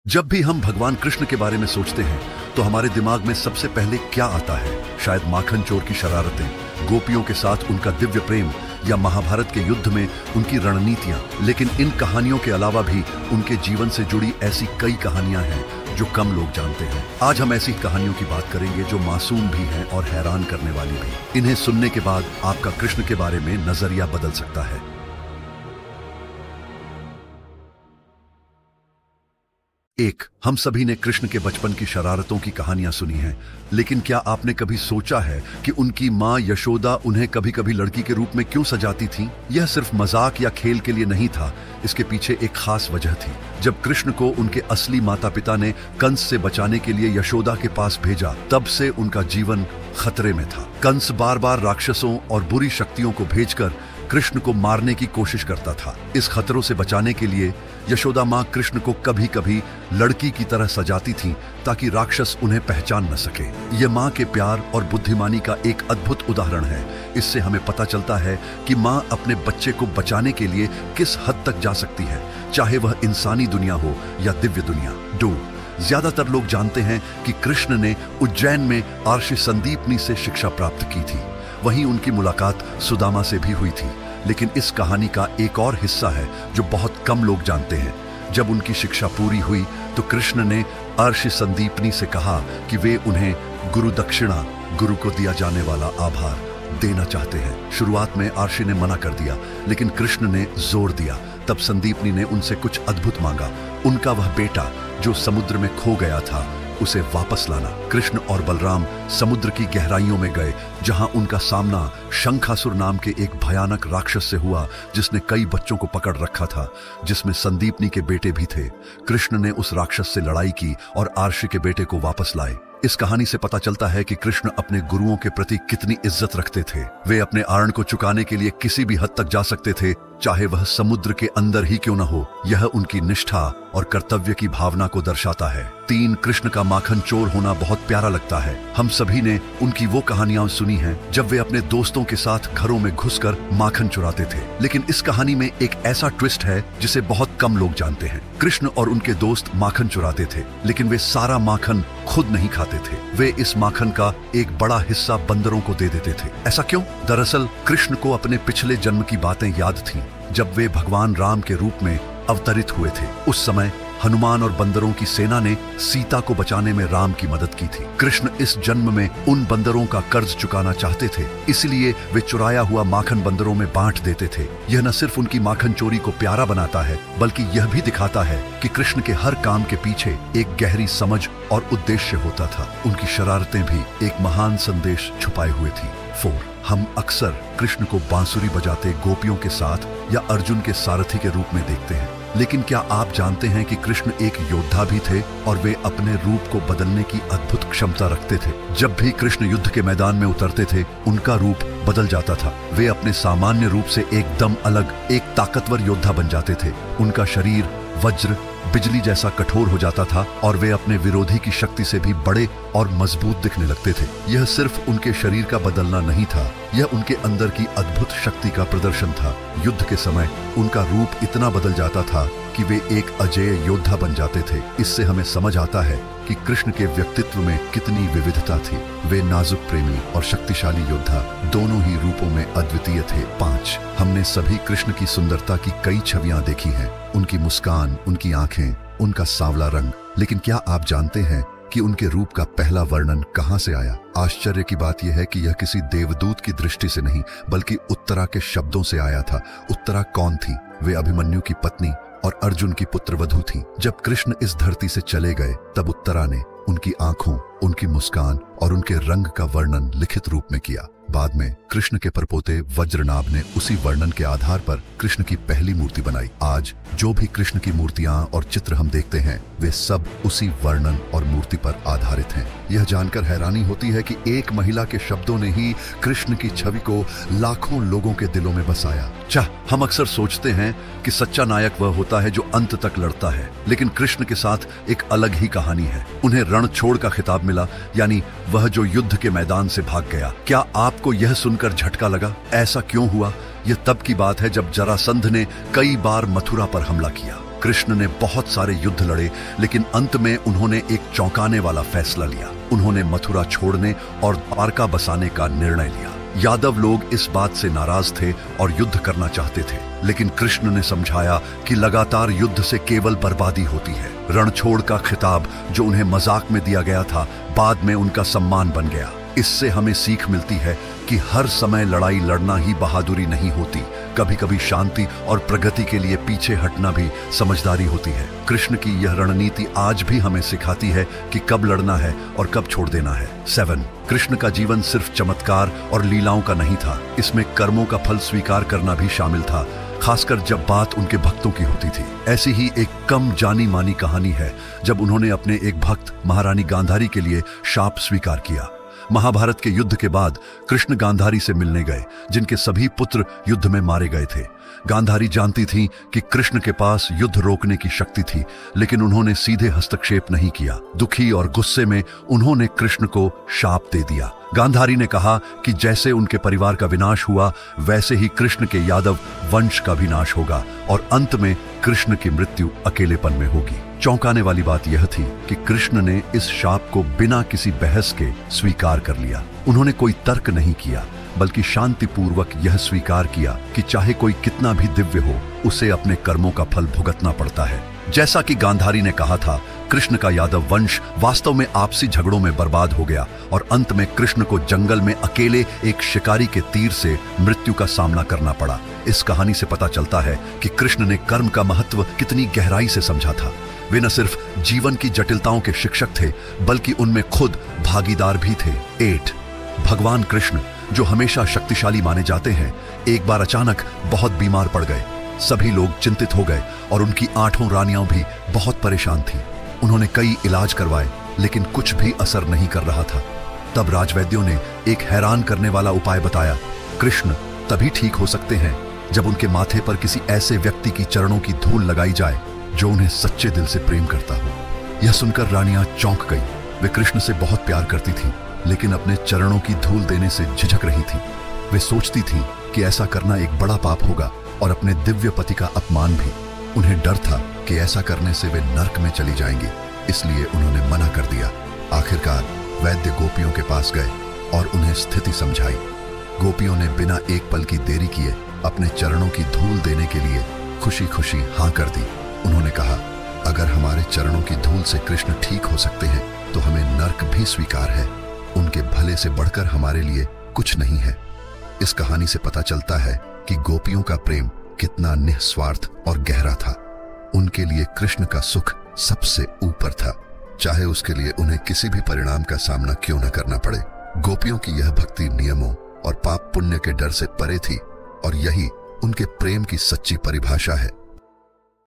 जब भी हम भगवान कृष्ण के बारे में सोचते हैं तो हमारे दिमाग में सबसे पहले क्या आता है? शायद माखन चोर की शरारतें, गोपियों के साथ उनका दिव्य प्रेम या महाभारत के युद्ध में उनकी रणनीतियां। लेकिन इन कहानियों के अलावा भी उनके जीवन से जुड़ी ऐसी कई कहानियां हैं जो कम लोग जानते हैं। आज हम ऐसी कहानियों की बात करेंगे जो मासूम भी हैं और हैरान करने वाली भी। इन्हें सुनने के बाद आपका कृष्ण के बारे में नजरिया बदल सकता है। एक, हम सभी ने कृष्ण के बचपन की शरारतों की कहानियां सुनी हैं, लेकिन क्या आपने कभी सोचा है कि उनकी मां यशोदा उन्हें कभी कभी लड़की के रूप में क्यों सजाती थीं? यह सिर्फ मजाक या खेल के लिए नहीं था, इसके पीछे एक खास वजह थी। जब कृष्ण को उनके असली माता पिता ने कंस से बचाने के लिए यशोदा के पास भेजा, तब से उनका जीवन खतरे में था। कंस बार बार राक्षसों और बुरी शक्तियों को भेजकर कृष्ण को मारने की कोशिश करता था। इस खतरों से बचाने के लिए यशोदा मां कृष्ण को कभी कभी लड़की की तरह सजाती थीं ताकि राक्षस उन्हें पहचान न सके। यह मां के प्यार और बुद्धिमानी का एक अद्भुत उदाहरण है। इससे हमें पता चलता है कि मां अपने बच्चे को बचाने के लिए किस हद तक जा सकती है, चाहे वह इंसानी दुनिया हो या दिव्य दुनिया। 2, ज्यादातर लोग जानते हैं कि कृष्ण ने उज्जैन में आर्षि संदीपनी से शिक्षा प्राप्त की थी। वहीं उनकी मुलाकात सुदामा से भी हुई थी। लेकिन इस कहानी का एक और हिस्सा है जो बहुत कम लोग जानते हैं। जब उनकी शिक्षा पूरी हुई तो कृष्ण ने आर्षि संदीपनी से कहा कि वे उन्हें गुरु दक्षिणा, गुरु को दिया जाने वाला आभार देना चाहते हैं। शुरुआत में आर्षि ने मना कर दिया, लेकिन कृष्ण ने जोर दिया। तब संदीपनी ने उनसे कुछ अद्भुत मांगा। उनका वह बेटा जो समुद्र में खो गया था, उसे वापस लाना। कृष्ण और बलराम समुद्र की गहराइयों में गए, जहां उनका सामना शंखासुर नाम के एक भयानक राक्षस से हुआ जिसने कई बच्चों को पकड़ रखा था, जिसमें संदीपनी के बेटे भी थे। कृष्ण ने उस राक्षस से लड़ाई की और आर्षि के बेटे को वापस लाए। इस कहानी से पता चलता है कि कृष्ण अपने गुरुओं के प्रति कितनी इज्जत रखते थे। वे अपने आर्ण को चुकाने के लिए किसी भी हद तक जा सकते थे, चाहे वह समुद्र के अंदर ही क्यों न हो। यह उनकी निष्ठा और कर्तव्य की भावना को दर्शाता है। 3, कृष्ण का माखन चोर होना बहुत प्यारा लगता है। हम सभी ने उनकी वो कहानियां सुनी हैं जब वे अपने दोस्तों के साथ घरों में घुसकर माखन चुराते थे। लेकिन इस कहानी में एक ऐसा ट्विस्ट है जिसे बहुत कम लोग जानते हैं। कृष्ण और उनके दोस्त माखन चुराते थे, लेकिन वे सारा माखन खुद नहीं खाते थे। वे इस माखन का एक बड़ा हिस्सा बंदरों को दे देते थे। ऐसा क्यों? दरअसल कृष्ण को अपने पिछले जन्म की बातें याद थीं, जब वे भगवान राम के रूप में अवतरित हुए थे। उस समय हनुमान और बंदरों की सेना ने सीता को बचाने में राम की मदद की थी। कृष्ण इस जन्म में उन बंदरों का कर्ज चुकाना चाहते थे, इसलिए वे चुराया हुआ माखन बंदरों में बांट देते थे। यह न सिर्फ उनकी माखन चोरी को प्यारा बनाता है, बल्कि यह भी दिखाता है कि कृष्ण के हर काम के पीछे एक गहरी समझ और उद्देश्य होता था। उनकी शरारतें भी एक महान संदेश छुपाए हुए थी। 4, हम अक्सर कृष्ण को बांसुरी बजाते गोपियों के साथ या अर्जुन के सारथी के रूप में देखते हैं, लेकिन क्या आप जानते हैं कि कृष्ण एक योद्धा भी थे और वे अपने रूप को बदलने की अद्भुत क्षमता रखते थे। जब भी कृष्ण युद्ध के मैदान में उतरते थे, उनका रूप बदल जाता था। वे अपने सामान्य रूप से एकदम अलग एक ताकतवर योद्धा बन जाते थे। उनका शरीर वज्र बिजली जैसा कठोर हो जाता था और वे अपने विरोधी की शक्ति से भी बड़े और मजबूत दिखने लगते थे। यह सिर्फ उनके शरीर का बदलना नहीं था, यह उनके अंदर की अद्भुत शक्ति का प्रदर्शन था। युद्ध के समय उनका रूप इतना बदल जाता था कि वे एक अजेय योद्धा बन जाते थे। इससे हमें समझ आता है कि कृष्ण के व्यक्तित्व में कितनी विविधता थी। वे नाजुक प्रेमी और शक्तिशाली योद्धा दोनों ही रूपों में अद्वितीय थे। 5, हमने सभी कृष्ण की सुंदरता की कई छवियां देखी हैं, उनकी मुस्कान, उनकी आंखें, उनका सांवला रंग। लेकिन क्या आप जानते हैं कि उनके रूप का पहला वर्णन कहां से आया? आश्चर्य की बात यह है कि यह किसी देवदूत की दृष्टि से नहीं, बल्कि उत्तरा के शब्दों से आया था। उत्तरा कौन थी? वे अभिमन्यु की पत्नी और अर्जुन की पुत्रवधू थी। जब कृष्ण इस धरती से चले गए, तब उत्तरा ने उनकी आंखों, उनकी मुस्कान और उनके रंग का वर्णन लिखित रूप में किया। बाद में कृष्ण के परपोते वज्रनाभ ने उसी वर्णन के आधार पर कृष्ण की पहली मूर्ति बनाई। आज जो भी कृष्ण की मूर्तियां और चित्र हम देखते हैं, वे सब उसी वर्णन और मूर्ति पर आधारित हैं। यह जानकर हैरानी होती है कि एक महिला के शब्दों ने ही कृष्ण की छवि को लाखों लोगों के दिलों में बसाया। हम अक्सर सोचते हैं कि सच्चा नायक वह होता है जो अंत तक लड़ता है, लेकिन कृष्ण के साथ एक अलग ही कहानी है। उन्हें रण छोड़ का खिताब मिला, यानी वह जो युद्ध के मैदान से भाग गया। क्या आपको यह सुनकर झटका लगा? ऐसा क्यों हुआ? यह तब की बात है जब जरासंध ने कई बार मथुरा पर हमला किया। कृष्ण ने बहुत सारे युद्ध लड़े, लेकिन अंत में उन्होंने एक चौंकाने वाला फैसला लिया। उन्होंने मथुरा छोड़ने और द्वारका बसाने का निर्णय लिया। यादव लोग इस बात से नाराज थे और युद्ध करना चाहते थे, लेकिन कृष्ण ने समझाया कि लगातार युद्ध से केवल बर्बादी होती है। रणछोड़ का खिताब जो उन्हें मजाक में दिया गया था, बाद में उनका सम्मान बन गया। इससे हमें सीख मिलती है कि हर समय लड़ाई लड़ना ही बहादुरी नहीं होती। कभी कभी शांति और प्रगति के लिए पीछे हटना भी समझदारी होती है। कृष्ण की यह रणनीति आज भी हमें सिखाती है कि कब लड़ना है और कब छोड़ देना है। 7. कृष्ण का जीवन सिर्फ चमत्कार और लीलाओं का नहीं था, इसमें कर्मों का फल स्वीकार करना भी शामिल था, खासकर जब बात उनके भक्तों की होती थी। ऐसी ही एक कम जानी मानी कहानी है जब उन्होंने अपने एक भक्त महारानी गांधारी के लिए शाप स्वीकार किया। महाभारत के युद्ध के बाद कृष्ण गांधारी से मिलने गए, जिनके सभी पुत्र युद्ध में मारे गए थे। गांधारी जानती थीं कि कृष्ण के पास युद्ध रोकने की शक्ति थी, लेकिन उन्होंने सीधे हस्तक्षेप नहीं किया। दुखी और गुस्से में उन्होंने कृष्ण को शाप दे दिया। गांधारी ने कहा कि जैसे उनके परिवार का विनाश हुआ, वैसे ही कृष्ण के यादव वंश का विनाश होगा और अंत में कृष्ण की मृत्यु अकेलेपन में होगी। चौंकाने वाली बात यह थी कि कृष्ण ने इस शाप को बिना किसी बहस के स्वीकार कर लिया। उन्होंने कोई तर्क नहीं किया, बल्कि शांतिपूर्वक यह स्वीकार किया कि चाहे कोई कितना भी दिव्य हो, उसे अपने कर्मों का फल भुगतना पड़ता है। जैसा कि गांधारी ने कहा था, कृष्ण का यादव वंश वास्तव में आपसी झगड़ों में बर्बाद हो गया और अंत में कृष्ण को जंगल में अकेले एक शिकारी के तीर से मृत्यु का सामना करना पड़ा। इस कहानी से पता चलता है कि कृष्ण ने कर्म का महत्व कितनी गहराई से समझा था। वे न सिर्फ जीवन की जटिलताओं के शिक्षक थे, बल्कि उनमें खुद भागीदार भी थे। 8. भगवान कृष्ण, जो हमेशा शक्तिशाली माने जाते हैं, एक बार अचानक बहुत बीमार पड़ गए। सभी लोग चिंतित हो गए और उनकी 8 रानियां भी बहुत परेशान थीं। उन्होंने कई इलाज करवाए, लेकिन कुछ भी असर नहीं कर रहा था। तब राजवैद्यों ने एक हैरान करने वाला उपाय बताया। कृष्ण तभी ठीक हो सकते हैं जब उनके माथे पर किसी ऐसे व्यक्ति की चरणों की धूल लगाई जाए जो उन्हें सच्चे दिल से प्रेम करता हो। यह सुनकर रानियां चौंक गईं। वे कृष्ण से बहुत प्यार करती थीं, लेकिन अपने चरणों की धूल देने से झिझक रही थीं। वे सोचती थीं कि ऐसा करना एक बड़ा पाप होगा और अपने दिव्य पति का अपमान भी। उन्हें डर था कि ऐसा करने से वे नर्क में चली जाएंगी, इसलिए उन्होंने मना कर दिया। आखिरकार वैद्य गोपियों के पास गए और उन्हें स्थिति समझाई। गोपियों ने बिना एक पल की देरी किए अपने चरणों की धूल देने के लिए खुशी खुशी हाँ कर दी। उन्होंने कहा, अगर हमारे चरणों की धूल से कृष्ण ठीक हो सकते हैं, तो हमें नर्क भी स्वीकार है। उनके भले से बढ़कर हमारे लिए कुछ नहीं है। इस कहानी से पता चलता है कि गोपियों का प्रेम कितना निस्वार्थ और गहरा था। उनके लिए कृष्ण का सुख सबसे ऊपर था, चाहे उसके लिए उन्हें किसी भी परिणाम का सामना क्यों न करना पड़े। गोपियों की यह भक्ति नियमों और पाप पुण्य के डर से परे थी और यही उनके प्रेम की सच्ची परिभाषा है।